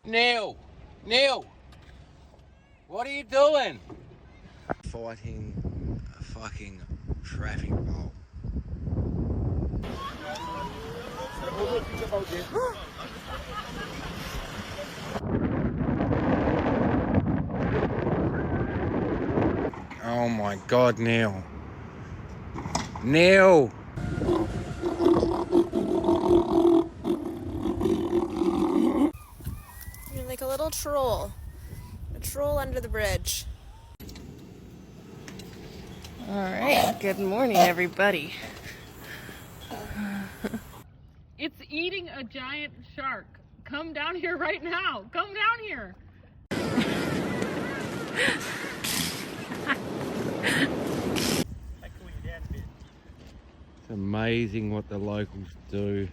Neil! Neil! What are you doing? Fighting a fucking traffic pole. Oh my God, Neil. Neil! You're like a little troll. A troll under the bridge. Alright, good morning everybody. It's eating a giant shark. Come down here right now. Come down here. It's amazing what the locals do